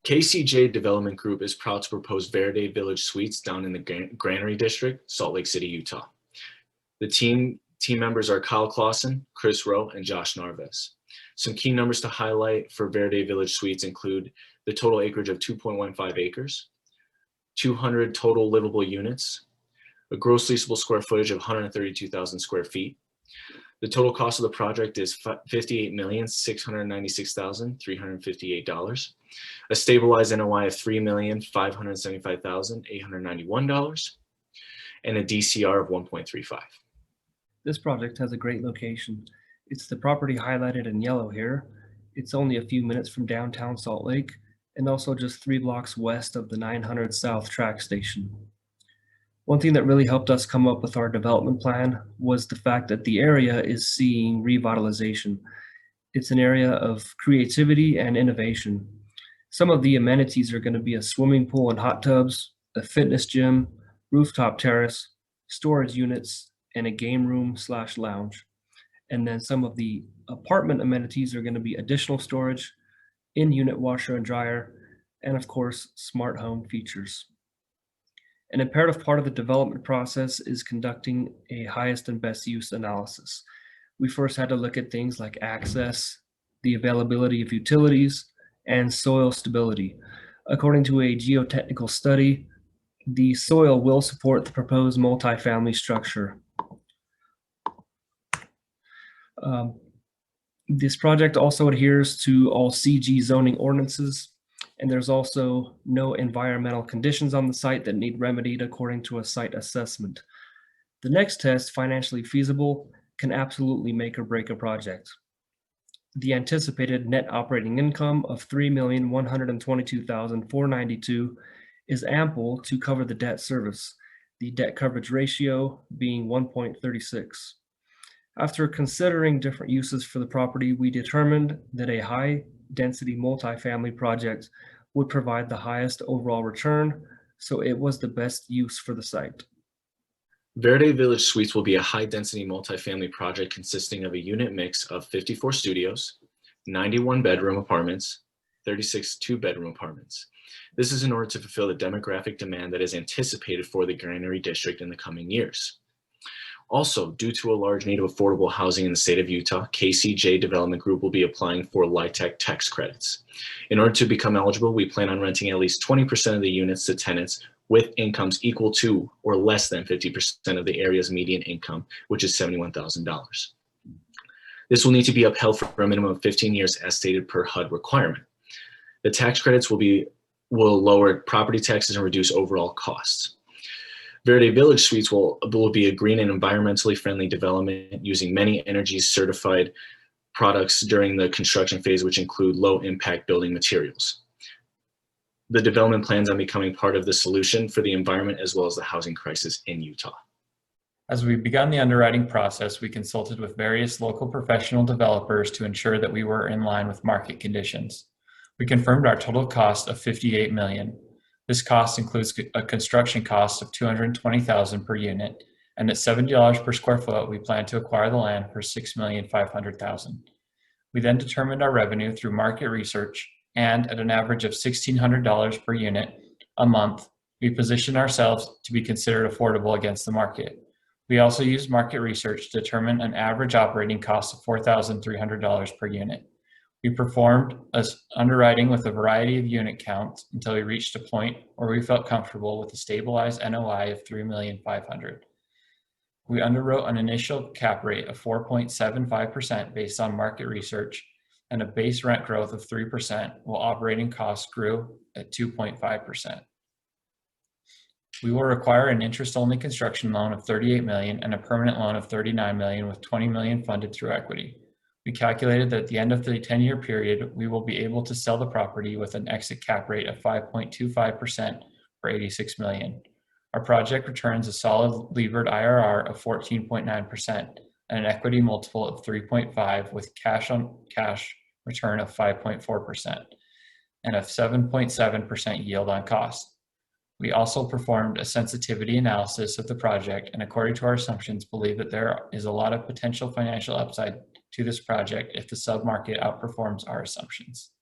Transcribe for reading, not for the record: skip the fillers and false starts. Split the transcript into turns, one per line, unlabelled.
KCJ Development Group is proud to propose Verde Village Suites down in the Granary District, Salt Lake City, Utah. The team members are Kyle Clausen, Chris Rowe, and Josh Narves. Some key numbers to highlight for Verde Village Suites include the total acreage of 2.15 acres, 200 total livable units, a gross leasable square footage of 132,000 square feet. The total cost of the project is $58,696,358, a stabilized NOI of $3,575,891, and a DCR of 1.35.
This project has a great location. It's the property highlighted in yellow here. It's only a few minutes from downtown Salt Lake and also just 3 blocks west of the 900 South track station. One thing that really helped us come up with our development plan was the fact that the area is seeing revitalization. It's an area of creativity and innovation. Some of the amenities are going to be a swimming pool and hot tubs, a fitness gym, rooftop terrace, storage units, and a game room/lounge. And then some of the apartment amenities are going to be additional storage, in-unit washer and dryer, and of course, smart home features. An imperative part of the development process is conducting a highest and best use analysis. We first had to look at things like access, the availability of utilities, and soil stability. According to a geotechnical study, the soil will support the proposed multifamily structure. This project also adheres to all CG zoning ordinances, and there's also no environmental conditions on the site that need remedied according to a site assessment. The next test, financially feasible, can absolutely make or break a project. The anticipated net operating income of $3,122,492 is ample to cover the debt service, the debt coverage ratio being 1.36. After considering different uses for the property, we determined that a high-density multifamily project would provide the highest overall return, so it was the best use for the site.
Verde Village Suites will be a high-density multifamily project consisting of a unit mix of 54 studios, 91 bedroom apartments, 36 two-bedroom apartments. This is in order to fulfill the demographic demand that is anticipated for the Granary District in the coming years. Also, due to a large need of affordable housing in the state of Utah, KCJ Development Group will be applying for LIHTC tax credits. In order to become eligible, we plan on renting at least 20% of the units to tenants with incomes equal to or less than 50% of the area's median income, which is $71,000. This will need to be upheld for a minimum of 15 years as stated per HUD requirement. The tax credits will lower property taxes and reduce overall costs. Verde Village Suites will be a green and environmentally friendly development using many energy certified products during the construction phase, which include low impact building materials. The development plans on becoming part of the solution for the environment as well as the housing crisis in Utah.
As we began the underwriting process, we consulted with various local professional developers to ensure that we were in line with market conditions. We confirmed our total cost of $58 million. This cost includes a construction cost of $220,000 per unit, and at $70 per square foot, we plan to acquire the land for $6,500,000. We then determined our revenue through market research, and at an average of $1,600 per unit a month, we positioned ourselves to be considered affordable against the market. We also used market research to determine an average operating cost of $4,300 per unit. We performed underwriting with a variety of unit counts until we reached a point where we felt comfortable with a stabilized NOI of $3,500,000. We underwrote an initial cap rate of 4.75% based on market research and a base rent growth of 3%, while operating costs grew at 2.5%. We will require an interest-only construction loan of $38 million and a permanent loan of $39 million with $20 million funded through equity. We calculated that at the end of the 10-year period, we will be able to sell the property with an exit cap rate of 5.25% for $86 million. Our project returns a solid levered IRR of 14.9% and an equity multiple of 3.5 with cash on cash return of 5.4% and a 7.7% yield on cost. We also performed a sensitivity analysis of the project and according to our assumptions believe that there is a lot of potential financial upside to this project if the submarket outperforms our assumptions.